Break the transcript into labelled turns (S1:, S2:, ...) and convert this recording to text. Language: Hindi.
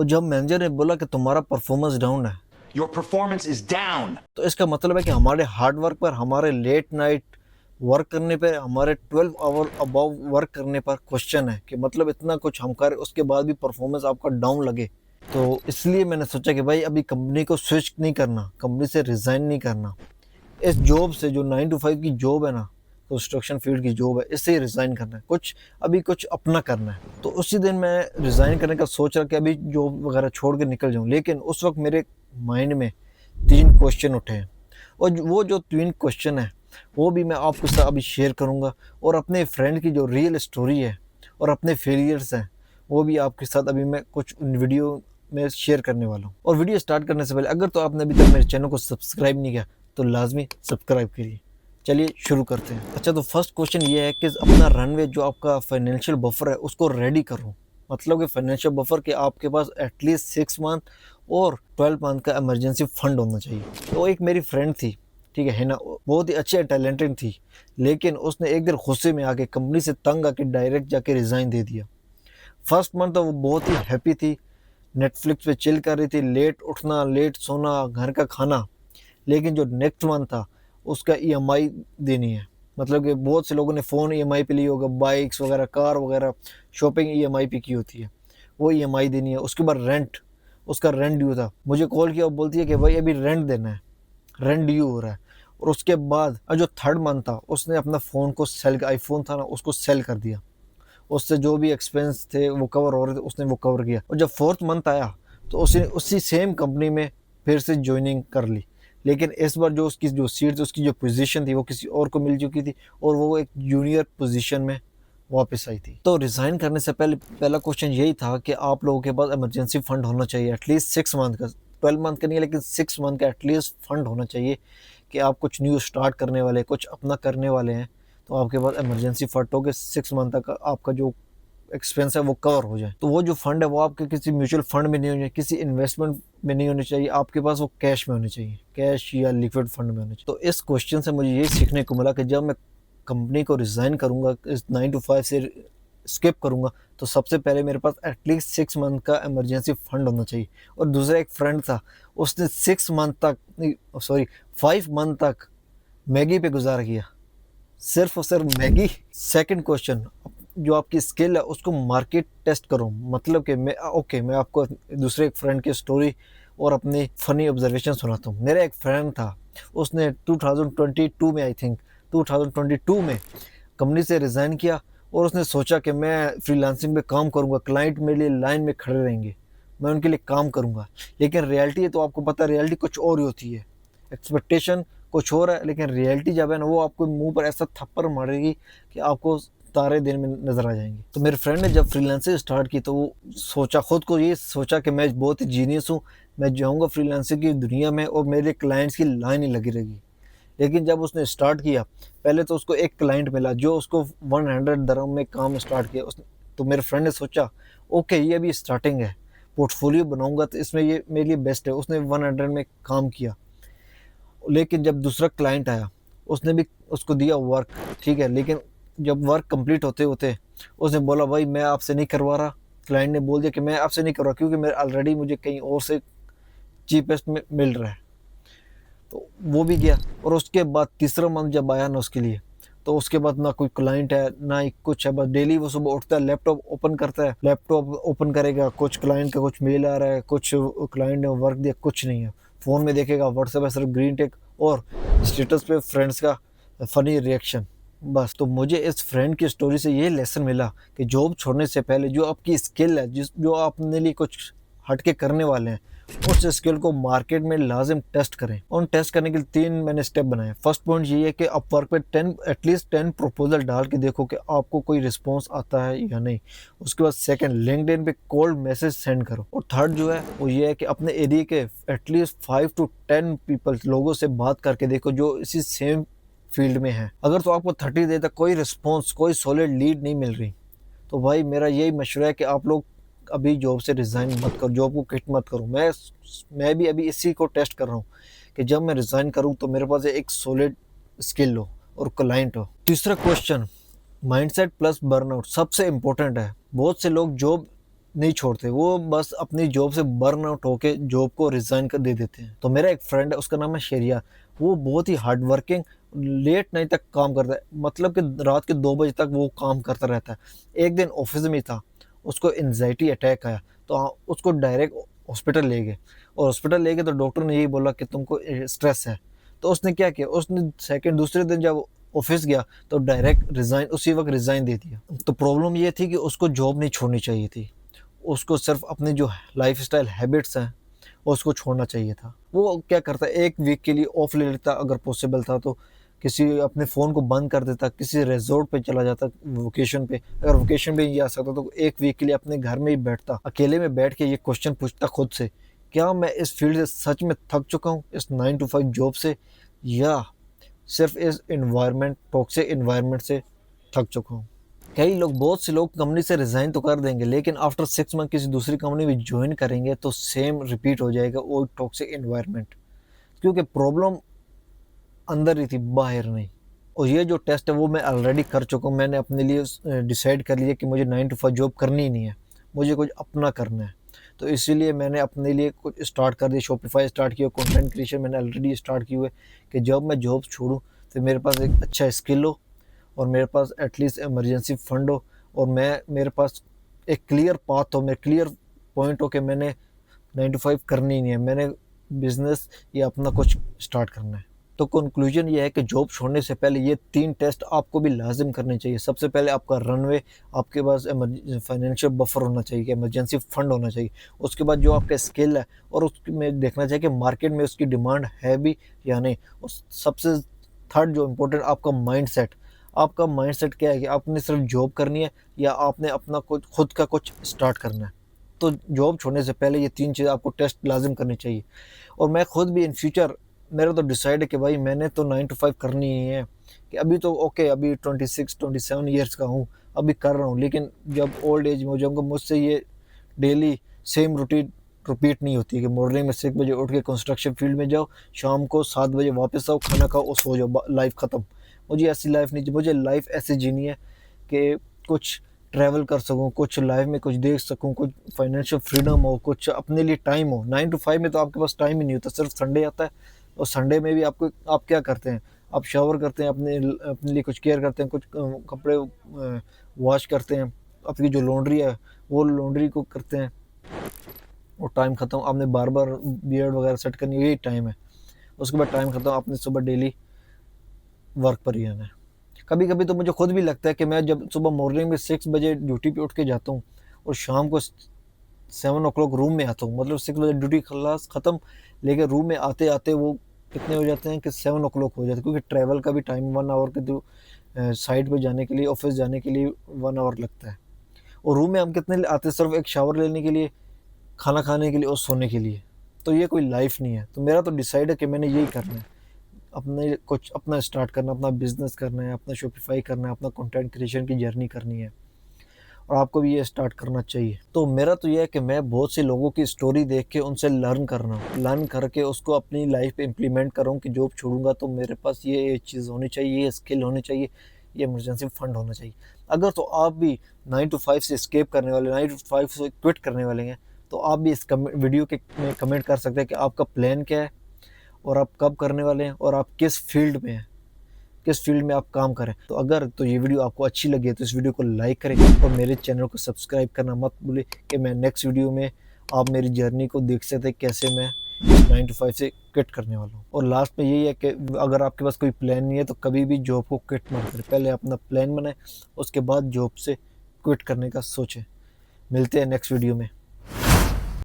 S1: और जब मैनेजर ने बोला कि तुम्हारा परफॉर्मेंस डाउन है,
S2: Your performance is down.
S1: तो इसका मतलब है कि हमारे हार्ड वर्क पर, हमारे लेट नाइट वर्क करने पे, हमारे 12 आवर अबव वर्क करने पर क्वेश्चन है कि मतलब इतना कुछ हम करें उसके बाद भी परफॉर्मेंस आपका डाउन लगे। तो इसलिए मैंने सोचा कि भाई अभी कंपनी को स्विच नहीं करना, कंपनी से रिज़ाइन नहीं करना, इस जॉब से जो 9 to 5 की जॉब है ना, कंस्ट्रक्शन फील्ड की जॉब है, इससे रिज़ाइन करना है, कुछ अपना करना है। तो उसी दिन मैं रिज़ाइन करने का सोच रहा कि अभी जॉब वगैरह छोड़ के निकल जाऊँ, लेकिन उस वक्त मेरे माइंड में 3 क्वेश्चन उठे हैं और वो जो 3 क्वेश्चन हैं वो भी मैं आपके साथ अभी शेयर करूँगा और अपने फ्रेंड की जो रियल स्टोरी है और अपने फेलियर्स हैं वो भी आपके साथ अभी मैं कुछ वीडियो में शेयर करने वाला हूँ। और वीडियो स्टार्ट करने से पहले अगर तो आपने अभी तक मेरे चैनल को सब्सक्राइब नहीं किया तो लाजमी सब्सक्राइब करिए। चलिए शुरू करते हैं। अच्छा, तो फर्स्ट क्वेश्चन ये है कि अपना रनवे जो आपका फाइनेंशियल बफर है उसको रेडी करो। मतलब कि फाइनेंशियल बफर के आपके पास एटलीस्ट 6 मंथ और 12 मंथ का इमरजेंसी फंड होना चाहिए। तो एक मेरी फ्रेंड थी, ठीक है ना, बहुत ही अच्छी टैलेंटेड थी, लेकिन उसने एक दिन गुस्से में आके कंपनी से तंग आके डायरेक्ट जाके रिज़ाइन दे दिया। फर्स्ट मंथ तो वो बहुत ही हैप्पी थी, नेटफ्लिक्स पे चिल कर रही थी, लेट उठना, लेट सोना, घर का खाना। लेकिन जो नेक्स्ट मंथ था उसका ईएमआई देनी है। मतलब कि बहुत से लोगों ने फ़ोन ईएमआई पे लिया होगा, बाइक्स वगैरह, कार वगैरह, शॉपिंग ईएमआई पे की होती है, वो ईएमआई देनी है। उसके बाद रेंट, उसका रेंट ड्यू था। मुझे कॉल किया और बोलती है कि भाई अभी रेंट देना है, रेंट ड्यू हो रहा है। और उसके बाद जो थर्ड मंथ था उसने अपना फ़ोन को सेल, आईफोन था ना, उसको सेल कर दिया। उससे जो भी एक्सपेंस थे वो कवर हो रहे थे उसने वो कवर किया। और जब फोर्थ मंथ आया तो उसने उसी सेम कंपनी में फिर से ज्वाइनिंग कर ली, लेकिन इस बार जो उसकी जो सीट थी, उसकी जो पोजीशन थी वो किसी और को मिल चुकी थी और वो एक जूनियर पोजीशन में वापस आई थी। तो रिज़ाइन करने से पहले पहला क्वेश्चन यही था कि आप लोगों के पास इमरजेंसी फंड होना चाहिए, एटलीस्ट 6 मंथ का, 12 मंथ का नहीं है लेकिन 6 मंथ का एटलीस्ट फंड होना चाहिए कि आप कुछ न्यू स्टार्ट करने वाले, कुछ अपना करने वाले हैं, तो आपके पास इमरजेंसी फंड हो के 6 मंथ तक आपका जो एक्सपेंस है वो कवर हो जाए। तो वो जो फंड है वो आपके किसी म्यूचुअल फंड में नहीं होने चाहिए, किसी इन्वेस्टमेंट में नहीं होने चाहिए, आपके पास वो कैश में होने चाहिए, कैश या लिक्विड फंड में होने चाहिए। तो इस क्वेश्चन से मुझे ये सीखने को मिला कि जब मैं कंपनी को रिज़ाइन करूँगा, इस 9 to 5 से स्किप करूँगा, तो सबसे पहले मेरे पास एटलीस्ट 6 मंथ का इमरजेंसी फंड होना चाहिए। और दूसरा एक फ्रेंड था, उसने 6 मंथ तक, सॉरी 5 मंथ तक मैगी पे गुजारा किया, सिर्फ और सिर्फ मैगी। सेकंड क्वेश्चन, जो आपकी स्किल है उसको मार्केट टेस्ट करो। मतलब कि मैं आपको दूसरे एक फ्रेंड की स्टोरी और अपनी फ़नी ऑब्जर्वेशन सुनाता हूँ। मेरा एक फ्रेंड था, उसने 2022 में, आई थिंक 2022 में कंपनी से रिज़ाइन किया और उसने सोचा कि मैं फ्रीलांसिंग पे काम करूँगा, क्लाइंट मेरे लिए लाइन में खड़े रहेंगे, मैं उनके लिए काम करूँगा। लेकिन रियलिटी है तो आपको पता है रियलिटी कुछ और ही होती है, एक्सपेक्टेशन कुछ और है, लेकिन रियलिटी जब है ना वो आपको मुंह पर ऐसा थप्पड़ मारेगी कि आपको तारे दिन में नजर आ जाएंगे। तो मेरे फ्रेंड ने जब फ्रीलांसिंग स्टार्ट की तो वो सोचा, खुद को ये सोचा कि मैं बहुत ही जीनियस हूँ, मैं जाऊँगा फ्रीलांसिंग की दुनिया में और मेरे क्लाइंट्स की लाइन ही लगी रहेगी। लेकिन जब उसने स्टार्ट किया, पहले तो उसको एक क्लाइंट मिला जो उसको 100 dirham में काम स्टार्ट किया उसने। तो मेरे फ्रेंड ने सोचा ओके ये अभी स्टार्टिंग है, पोर्टफोलियो बनाऊंगा तो इसमें ये मेरे लिए बेस्ट है। उसने 100 में काम किया। लेकिन जब दूसरा क्लाइंट आया उसने भी उसको दिया वर्क, ठीक है, लेकिन जब वर्क कंप्लीट होते होते उसने बोला भाई मैं आपसे नहीं करवा रहा। क्लाइंट ने बोल दिया कि मैं आपसे नहीं करवा क्योंकि मेरे ऑलरेडी मुझे कहीं और से चीपेस्ट में मिल रहा है। तो वो भी गया। और उसके बाद तीसरा मंथ जब आया ना उसके लिए, तो उसके बाद ना कोई क्लाइंट है ना ही कुछ है, बस डेली वो सुबह उठता है, लैपटॉप ओपन करता है, लैपटॉप ओपन करेगा, कुछ क्लाइंट का कुछ मेल आ रहा है, कुछ क्लाइंट ने वर्क दिया, कुछ नहीं है। फ़ोन में देखेगा व्हाट्सएप है सिर्फ ग्रीन टिक और स्टेटस पे फ्रेंड्स का फ़नी रिएक्शन, बस। तो मुझे इस फ्रेंड की स्टोरी से ये लेसन मिला कि जॉब छोड़ने से पहले जो आपकी स्किल है, जो आप अपने लिए कुछ हट के करने वाले हैं, उस स्किल को मार्केट में लाजिम टेस्ट करें। उन टेस्ट करने के लिए 3 मैंने स्टेप बनाए। फर्स्ट पॉइंट ये है कि अपवर्क पे 10 एटलीस्ट 10 प्रपोजल डाल के देखो कि आपको कोई रिस्पॉन्स आता है या नहीं। उसके बाद सेकंड, लिंक्डइन पे कोल्ड मैसेज सेंड करो। और थर्ड जो है वो ये है कि अपने एरिया के एटलीस्ट 5 to 10 पीपल, लोगों से बात करके देखो जो इसी सेम फील्ड में है। अगर तो आपको 30 देर तक कोई रिस्पॉन्स, कोई सॉलिड लीड नहीं मिल रही, तो भाई मेरा यही मशवरा है कि आप लोग अभी जॉब से रिज़ाइन मत करो, जॉब को क्विट मत करो। मैं भी अभी इसी को टेस्ट कर रहा हूँ कि जब मैं रिज़ाइन करूँ तो मेरे पास एक सॉलिड स्किल हो और क्लाइंट हो। तीसरा क्वेश्चन, माइंडसेट प्लस बर्नआउट सबसे इम्पोर्टेंट है। बहुत से लोग जॉब नहीं छोड़ते, वो बस अपनी जॉब से बर्न आउट होके जॉब को रिज़ाइन कर दे देते हैं। तो मेरा एक फ्रेंड है, उसका नाम है शेरिया, वो बहुत ही हार्ड वर्किंग, लेट नाइट तक काम करता है, मतलब कि रात के 2 बजे तक वो काम करता रहता है। एक दिन ऑफिस में ही था, उसको एंग्जायटी अटैक आया, तो उसको डायरेक्ट हॉस्पिटल ले गए, और हॉस्पिटल ले गए तो डॉक्टर ने यही बोला कि तुमको स्ट्रेस है। तो उसने क्या किया, उसने दूसरे दिन जब ऑफिस गया तो डायरेक्ट रिज़ाइन, उसी वक्त रिज़ाइन दे दिया। तो प्रॉब्लम ये थी कि उसको जॉब नहीं छोड़नी चाहिए थी, उसको सिर्फ अपनी जो लाइफस्टाइल हैबिट्स हैं उसको छोड़ना चाहिए था। वो क्या करता, एक वीक के लिए ऑफ ले लेता, अगर पॉसिबल था तो किसी अपने फ़ोन को बंद कर देता, किसी रिजॉर्ट पे चला जाता वोकेशन पे, अगर वोकेशन पे नहीं जा सकता तो एक वीक के लिए अपने घर में ही बैठता, अकेले में बैठ के ये क्वेश्चन पूछता खुद से, क्या मैं इस फील्ड से सच में थक चुका हूँ, इस 9 to 5 जॉब से, या सिर्फ इस इन्वायरमेंट, टॉक्सिक इन्वायरमेंट से थक चुका हूँ। कई लोग, बहुत से लोग कंपनी से रिज़ाइन तो कर देंगे, लेकिन आफ्टर 6 मंथ किसी दूसरी कंपनी में जॉइन करेंगे तो सेम रिपीट हो जाएगा वो टॉक्सिक एनवायरनमेंट, क्योंकि प्रॉब्लम अंदर ही थी, बाहर नहीं। और ये जो टेस्ट है वो मैं ऑलरेडी कर चुका हूँ, मैंने अपने लिए डिसाइड कर लिया कि मुझे 9 to 5 जॉब करनी ही नहीं है, मुझे कुछ अपना करना है। तो इसीलिए मैंने अपने लिए कुछ स्टार्ट कर दिया, शॉपिफाई स्टार्ट किया, कंटेंट क्रिएशन मैंने ऑलरेडी स्टार्ट की हुई है, कि जब मैं जॉब छोड़ूँ तो मेरे पास एक अच्छा स्किल हो, और मेरे पास एटलीस्ट इमरजेंसी फंड हो, और मेरे पास एक क्लियर पाथ हो, मेरे क्लियर पॉइंट हो कि मैंने 9 to 5 करनी ही नहीं है, मैंने बिजनेस या अपना कुछ स्टार्ट करना है। तो कंक्लूजन ये है कि जॉब छोड़ने से पहले ये 3 टेस्ट आपको भी लाजिम करने चाहिए। सबसे पहले आपका रनवे, आपके पास फाइनेंशियल बफर होना चाहिए, इमरजेंसी फंड होना चाहिए। उसके बाद जो आपका स्किल है, और उसमें देखना चाहिए कि मार्केट में उसकी डिमांड है भी या नहीं। और सबसे थर्ड जो इम्पोर्टेंट, आपका माइंडसेट, आपका माइंडसेट क्या है कि आपने सिर्फ जॉब करनी है या आपने अपना कुछ खुद का कुछ स्टार्ट करना है। तो जॉब छोड़ने से पहले ये 3 चीज़ आपको टेस्ट लाजिम करनी चाहिए। और मैं खुद भी इन फ्यूचर, मेरा तो डिसाइड है कि भाई मैंने तो 9 to 5 करनी ही है, कि अभी तो ओके, अभी 26-27 ईयर्स का हूँ, अभी कर रहा हूँ, लेकिन जब ओल्ड एज में हो जाऊँगा मुझसे ये डेली सेम रूटीन रिपीट नहीं होती, कि मॉर्निंग में 6 बजे उठ के कंस्ट्रक्शन फील्ड में जाओ, शाम को 7 बजे वापस आओ, खाना खाओ और सो जाओ, लाइफ ख़त्म। मुझे ऐसी लाइफ नहीं, मुझे लाइफ ऐसी जीनी है कि कुछ ट्रैवल कर सकूँ, कुछ लाइफ में कुछ देख सकूँ, कुछ फाइनेंशियल फ्रीडम हो, कुछ अपने लिए टाइम हो। 9 to 5 में तो आपके पास टाइम ही नहीं होता, सिर्फ संडे आता है, और संडे में भी आप क्या करते हैं, आप शावर करते हैं, अपने लिए कुछ केयर करते हैं, कुछ कपड़े वॉश करते हैं, अपनी जो लॉन्ड्री है वो लॉन्ड्री को करते हैं, और टाइम ख़त्म। आपने बार बार बियर्ड वगैरह सेट करनी है, यही टाइम है। उसके बाद टाइम ख़त्म, आपने सुबह डेली वर्क पर ही आना है। कभी कभी तो मुझे खुद भी लगता है कि मैं जब सुबह मॉर्निंग में 6 बजे ड्यूटी पे उठ के जाता हूँ, और शाम को 7 o'clock रूम में आता हूँ, मतलब 6 बजे ड्यूटी क्लास ख़त्म, लेकिन रूम में आते आते वो कितने हो जाते हैं कि 7 o'clock हो जाते हैं, क्योंकि ट्रैवल का भी टाइम 1 आवर के तो साइट पे जाने के लिए, ऑफिस जाने के लिए 1 आवर लगता है। और रूम में हम कितने आते हैं, सिर्फ एक शावर लेने के लिए, खाना खाने के लिए और सोने के लिए। तो ये कोई लाइफ नहीं है। तो मेरा तो डिसाइड है कि मैंने यही करना है, अपने कुछ अपना स्टार्ट करना, अपना बिजनेस करना है, अपना शॉपिफाई करना है, अपना कंटेंट क्रिएशन की जर्नी करनी है, और आपको भी ये स्टार्ट करना चाहिए। तो मेरा तो ये है कि मैं बहुत से लोगों की स्टोरी देख के उनसे लर्न कर रहा हूँ, लर्न करके उसको अपनी लाइफ पे इम्प्लीमेंट कर रहा हूँ कि जॉब छोड़ूंगा तो मेरे पास ये चीज़ होनी चाहिए, ये स्किल होनी चाहिए, ये इमरजेंसी फंड होना चाहिए। अगर तो आप भी 9 to 5 से स्केप करने वाले, 9 to 5 से क्विट करने वाले हैं, तो आप भी इस वीडियो के में कमेंट कर सकते हैं कि आपका प्लान क्या है, और आप कब करने वाले हैं, और आप किस फील्ड में हैं, किस फील्ड में आप काम करें। तो अगर तो ये वीडियो आपको अच्छी लगी है तो इस वीडियो को लाइक करें, और मेरे चैनल को सब्सक्राइब करना मत भूलें, कि मैं नेक्स्ट वीडियो में आप मेरी जर्नी को देख सकते हैं, कैसे मैं 9 to 5 से क्विट करने वाला हूँ। और लास्ट में यही है कि अगर आपके पास कोई प्लान नहीं है तो कभी भी जॉब को क्विट मत करें, पहले अपना प्लान बनाएं, उसके बाद जॉब से क्विट करने का सोचें। मिलते हैं नेक्स्ट वीडियो में।